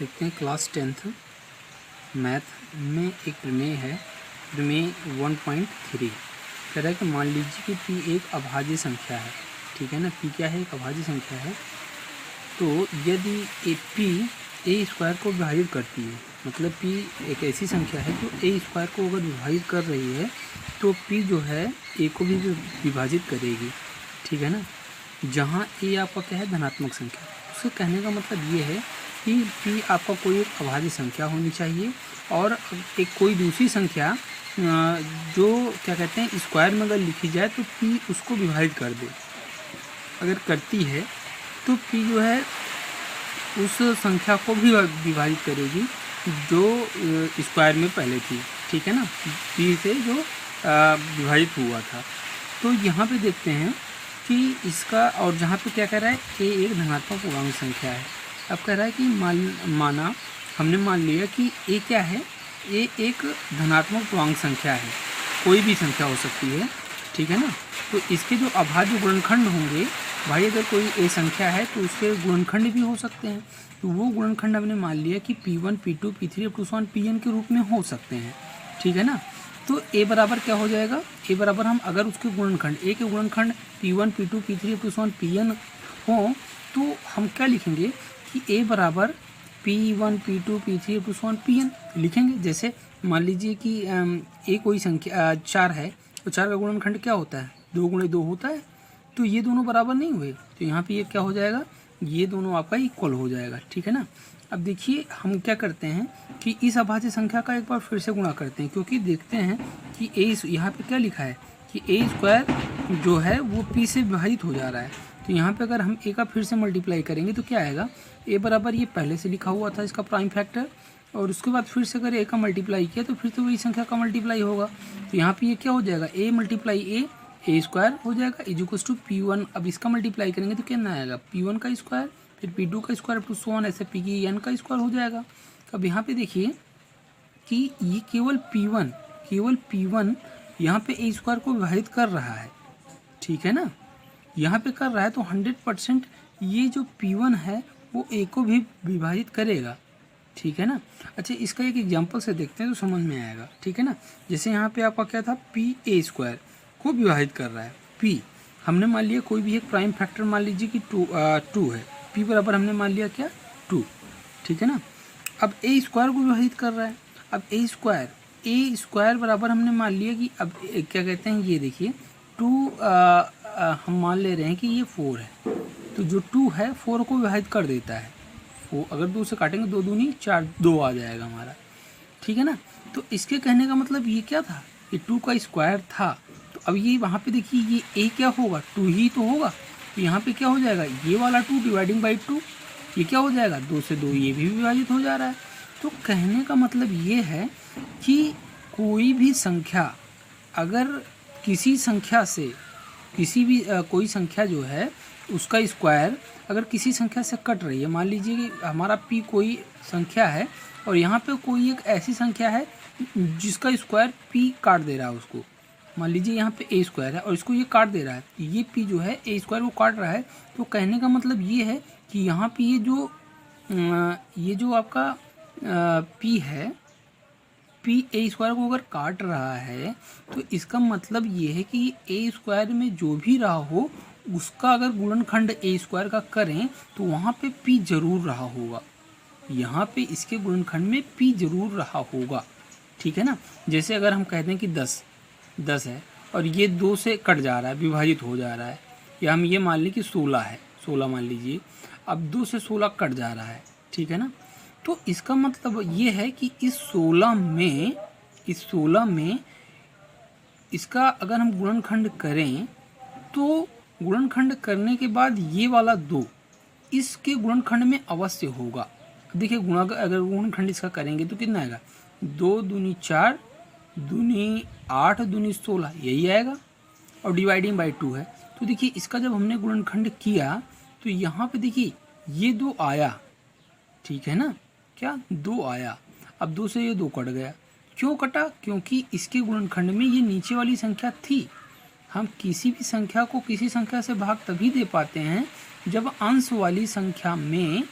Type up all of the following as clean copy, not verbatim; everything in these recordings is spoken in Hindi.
देखते हैं क्लास 10th मैथ में एक प्रमेय है, प्रमेय 1.3 कह रहा है कि मान लीजिए कि p एक अभाज्य संख्या है। ठीक है ना, p क्या है? एक अभाज्य संख्या है। तो यदि p a स्क्वायर को विभाजित करती है, मतलब p एक ऐसी संख्या है जो a स्क्वायर को अगर विभाजित कर रही है तो p जो है a को भी विभाजित करेगी। ठीक है ना, जहाँ a आपका क्या है? धनात्मक संख्या। उसके कहने का मतलब ये है कि p आपका कोई एक अभाज्य संख्या होनी चाहिए और एक कोई दूसरी संख्या जो क्या कहते हैं स्क्वायर में अगर लिखी जाए तो p उसको विभाजित कर दे। अगर करती है तो p जो है उस संख्या को भी विभाजित करेगी जो स्क्वायर में पहले थी। ठीक है ना, p से जो विभाजित हुआ था। तो यहाँ पे देखते हैं कि इसका, और जहाँ पे क्या कह रहा है a एक धनात्मक पूर्णांक संख्या है। अब कह रहा है कि माना हमने मान लिया कि a क्या है? a एक धनात्मक पूर्णांक संख्या है, कोई भी संख्या हो सकती है। ठीक है ना, तो इसके जो अभाज्य गुणनखंड होंगे, भाई अगर कोई a संख्या है तो उसके गुणनखंड भी हो सकते हैं। तो वो गुणनखंड हमने मान लिया कि p1 p2 p3 up to pn के रूप में हो सकते हैं। ठीक है ना, तो a बराबर क्या हो जाएगा? a बराबर हम अगर उसके गुणनखंड a के गुणनखंड p1 p2 p3 up to pn हो तो हम क्या लिखेंगे कि a बराबर p1 p2 p3 up to pn लिखेंगे। जैसे मान लीजिए कि a कोई संख्या 4 है तो 4 का गुणनखंड क्या होता है? 2 गुणे 2 होता है। तो ये दोनों बराबर नहीं हुए तो यहाँ पे ये क्या हो जाएगा? ये दोनों आपका इक्वल हो जाएगा। ठीक है ना, अब देखिए हम क्या करते हैं कि इस अभाज्य संख्या का एक बार फिर से गुणा करते हैं, क्योंकि देखते हैं कि a यहाँ पे क्या लिखा है कि a स्क्वायर जो है वो p से विभाजित हो जा रहा है। तो यहाँ पे अगर हम a का फिर से मल्टीप्लाई करेंगे तो क्या आएगा? a बराबर ये पहले से लिखा हुआ था इसका प्राइम फैक्टर, और उसके बाद फिर से अगर a का मल्टीप्लाई किया तो फिर से वही संख्या का मल्टीप्लाई होगा। तो यहाँ पे ये क्या हो जाएगा? a मल्टीप्लाई a स्क्वायर हो जाएगा इक्वल्स टू p1। अब इसका मल्टीप्लाई करेंगे तो कितना आएगा? p1 का स्क्वायर, फिर p2 का स्क्वायर टू सो ऑन, ऐसे p की n का स्क्वायर हो जाएगा। अब यहाँ पे देखिए कि ये केवल p1 यहाँ पे a स्क्वायर को विभाजित कर रहा है। ठीक है ना, यहाँ पे कर रहा है तो 100% ये जो p1 है वो a को भी विभाजित करेगा। ठीक है ना, अच्छा इसका एक एग्जांपल से देखते हैं तो समझ में आएगा। ठीक है ना, जैसे यहाँ पे आपका क्या था? p a स्क्वायर को विभाजित कर रहा है। p हमने मान लिया कोई भी एक प्राइम फैक्टर मान लीजिए कि 2 है। p बराबर हमने मान लिया क्या? 2। ठीक है ना, अब a स्क्वायर को विभाजित कर रहा है। अब a स्क्वायर बराबर हमने मान लिया कि अब क्या कहते हैं, ये देखिए 2 हम मान ले रहे हैं कि ये 4 है। तो जो 2 है 4 को विभाजित कर देता है। अगर 2 से काटेंगे 2 दूनी 4, 2 आ जाएगा हमारा। ठीक है ना, तो इसके कहने का मतलब ये क्या था? ये 2 का स्क्वायर था। तो अब ये वहाँ पे देखिए ये a क्या होगा? 2 ही तो होगा। तो यहाँ पे क्या हो जाएगा? ये वाला 2 डिवाइडिंग बाई 2, ये क्या हो जाएगा? 2 से 2 ये भी विभाजित हो जा रहा है। तो कहने का मतलब ये है कि कोई भी संख्या अगर किसी संख्या से कोई संख्या जो है उसका स्क्वायर अगर किसी संख्या से कट रही है, मान लीजिए कि हमारा p कोई संख्या है और यहाँ पे कोई एक ऐसी संख्या है जिसका स्क्वायर p काट दे रहा है उसको। मान लीजिए यहाँ पे a स्क्वायर है और इसको ये काट दे रहा है, ये p जो है a स्क्वायर को काट रहा है। तो कहने का मतलब ये है कि यहाँ पे ये जो आपका p है, p a स्क्वायर को अगर काट रहा है तो इसका मतलब ये है कि a स्क्वायर में जो भी रहा हो उसका अगर गुणनखंड a स्क्वायर का करें तो वहाँ पे p जरूर रहा होगा। यहाँ पे इसके गुणनखंड में p जरूर रहा होगा। ठीक है ना, जैसे अगर हम कहते हैं कि 10 है और ये 2 से कट जा रहा है, विभाजित हो जा रहा है, या हम ये मान लें कि 16 है, 16 मान लीजिए, अब 2 से 16 कट जा रहा है। ठीक है ना, तो इसका मतलब ये है कि इस 16 में इसका अगर हम गुणनखंड करें तो गुणनखंड करने के बाद ये वाला 2 इसके गुणनखंड में अवश्य होगा। देखिए अगर गुणनखंड इसका करेंगे तो कितना आएगा? 2 दूनी 4, दूनी 8, दूनी 16, यही आएगा, और डिवाइडिंग बाई 2 है। तो देखिए इसका जब हमने गुणनखंड किया तो यहाँ पे देखिए ये 2 आया। ठीक है ना, क्या 2 आया। अब 2 से ये 2 कट गया। क्यों कटा? क्योंकि इसके गुणनखंड में ये नीचे वाली संख्या थी। हम किसी भी संख्या को किसी संख्या से भाग तभी दे पाते हैं जब अंश वाली संख्या में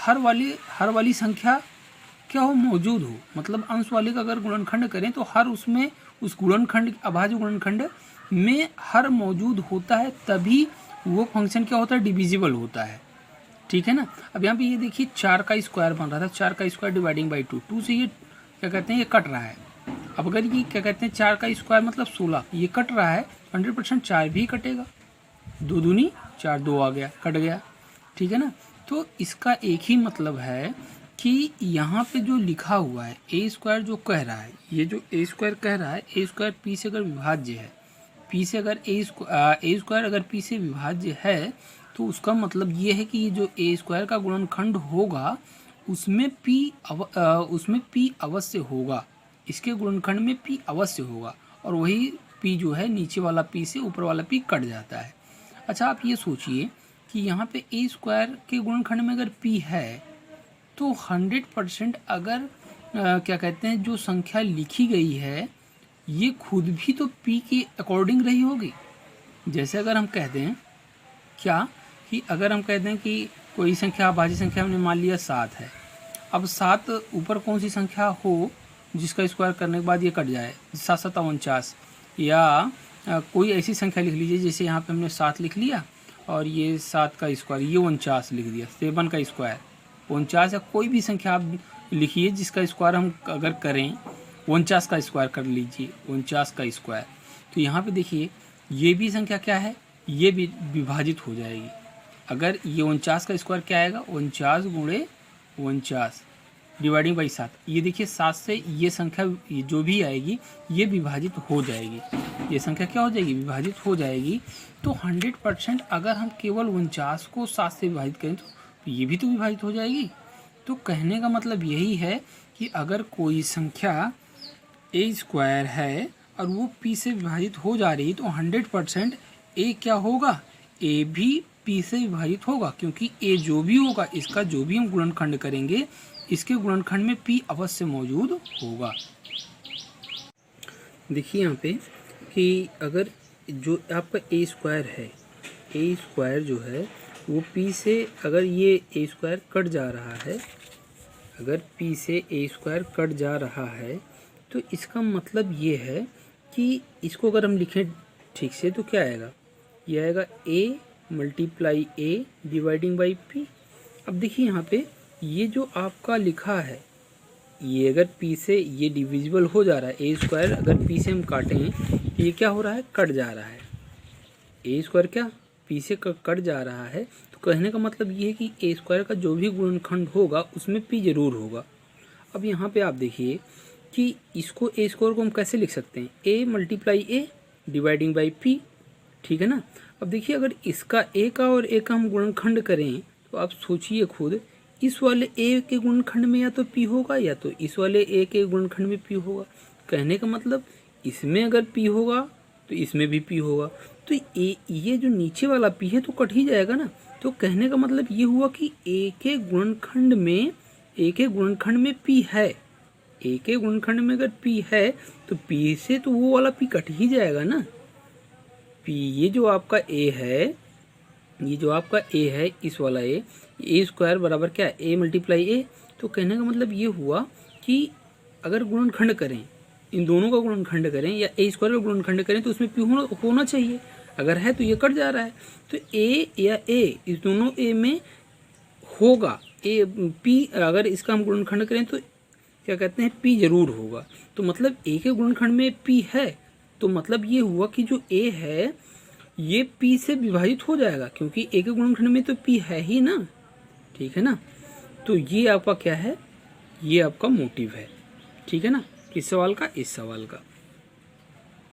हर वाली संख्या क्या हो, मौजूद हो। मतलब अंश वाले का अगर गुणनखंड करें तो हर उसमें उस गुणनखंड अभाज्य गुणनखंड में हर मौजूद होता है, तभी वो फंक्शन क्या होता है, डिविजिबल होता है। ठीक है ना। अब यहाँ पे ये देखिए 4 का स्क्वायर बन रहा था, 4 का स्क्वायर डिवाइडिंग बाई 2, 2 से ये क्या कहते हैं, ये कट रहा है। अब अगर ये क्या कहते हैं 4 का स्क्वायर मतलब 16, ये कट रहा है, 100% 4 भी कटेगा, 2 दूनी 4, 2 आ गया, कट गया। ठीक है ना। तो इसका एक ही मतलब है कि यहाँ पे जो लिखा हुआ है ए स्क्वायर जो कह रहा है, ये जो ए स्क्वायर कह रहा है, ए स्क्वायर पी से अगर विभाज्य है, पी से अगर ए स्क्वायर अगर पी से विभाज्य है, तो उसका मतलब ये है कि ये जो ए स्क्वायर का गुणनखंड होगा उसमें पी अवश्य होगा, इसके गुणनखंड में पी अवश्य होगा, और वही पी जो है नीचे वाला पी से ऊपर वाला पी कट जाता है। अच्छा, आप ये सोचिए कि यहाँ पे ए स्क्वायर के गुणनखंड में अगर पी है तो 100% अगर क्या कहते हैं जो संख्या लिखी गई है ये खुद भी तो पी के अकॉर्डिंग रही होगी। जैसे अगर हम कहते हैं क्या कि अगर हम कहते हैं कि कोई संख्या अभाज्य संख्या हमने मान लिया 7 है, अब 7 ऊपर कौन सी संख्या हो जिसका स्क्वायर करने के बाद ये कट जाए, 7 7 49, या कोई ऐसी संख्या लिख लीजिए, जैसे यहाँ पे हमने 7 लिख लिया और ये 7 का स्क्वायर ये 49 लिख दिया, 7 का स्क्वायर 49, या कोई भी संख्या आप लिखिए जिसका स्क्वायर हम अगर करें 49 का स्क्वायर कर लीजिए, 49 का स्क्वायर, तो यहाँ पे देखिए ये भी संख्या क्या है, ये भी विभाजित हो जाएगी। अगर ये 49 का स्क्वायर क्या आएगा, 49 गुणे 49 डिवाइडिंग बाई 7, ये देखिए 7 से ये संख्या जो भी आएगी ये विभाजित हो जाएगी, ये संख्या क्या हो जाएगी, विभाजित हो जाएगी। तो 100% अगर हम केवल 49 को 7 से विभाजित करें तो ये भी तो विभाजित हो जाएगी। तो कहने का मतलब यही है कि अगर कोई संख्या ए स्क्वायर है और वो पी से विभाजित हो जा रही तो 100% ए क्या होगा, ए भी पी से विभाजित होगा, क्योंकि ए जो भी होगा इसका जो भी हम गुणनखंड करेंगे इसके गुणनखंड में पी अवश्य मौजूद होगा। देखिए यहाँ पे कि अगर जो आपका ए स्क्वायर है, ए स्क्वायर जो है वो पी से अगर ये ए स्क्वायर कट जा रहा है, अगर पी से ए स्क्वायर कट जा रहा है तो इसका मतलब ये है कि इसको अगर हम लिखें ठीक से तो क्या आएगा, ये आएगा A multiply A dividing by P. अब देखिए यहाँ पे ये जो आपका लिखा है ये अगर पी से ये डिविजिबल हो जा रहा है, ए स्क्वायर अगर पी से हम काटें ये क्या हो रहा है, कट जा रहा है, ए स्क्वायर क्या पी से कट जा रहा है, तो कहने का मतलब ये है कि ए स्क्वायर का जो भी गुणनखंड होगा उसमें पी जरूर होगा। अब यहाँ पे आप देखिए कि इसको ए स्क्वायर को हम कैसे लिख सकते हैं, A multiply A dividing by P, ठीक है ना। अब देखिए अगर इसका ए का और ए का हम गुणनखंड करें तो आप सोचिए खुद, इस वाले ए के गुणनखंड में या तो पी होगा या तो इस वाले ए के गुणनखंड में पी होगा। कहने का मतलब इसमें अगर पी होगा तो इसमें भी पी होगा, तो ये जो नीचे वाला पी है तो कट ही जाएगा ना। तो कहने का मतलब ये हुआ कि ए के गुणनखंड में पी है, ए के गुणनखंड में अगर पी है तो पी से तो वो वाला पी कट ही जाएगा ना। पी ये जो आपका ए है, ये जो आपका ए है इस वाला ए स्क्वायर बराबर क्या है, ए मल्टीप्लाई ए। तो कहने का मतलब ये हुआ कि अगर गुणनखंड करें, इन दोनों का गुणनखंड करें या ए स्क्वायर का गुणनखंड करें तो उसमें पी होना चाहिए, अगर है तो ये कट जा रहा है, तो ए या ए इस दोनों ए में होगा, ए पी अगर इसका हम गुणनखंड करें तो क्या कहते हैं पी जरूर होगा। तो मतलब ए के गुणनखंड में पी है, तो मतलब ये हुआ कि जो ए है ये पी से विभाजित हो जाएगा, क्योंकि ए के गुणनखंड में तो पी है ही ना, ठीक है ना। तो ये आपका क्या है, ये आपका मोटिव है, ठीक है ना, किस सवाल का, इस सवाल का।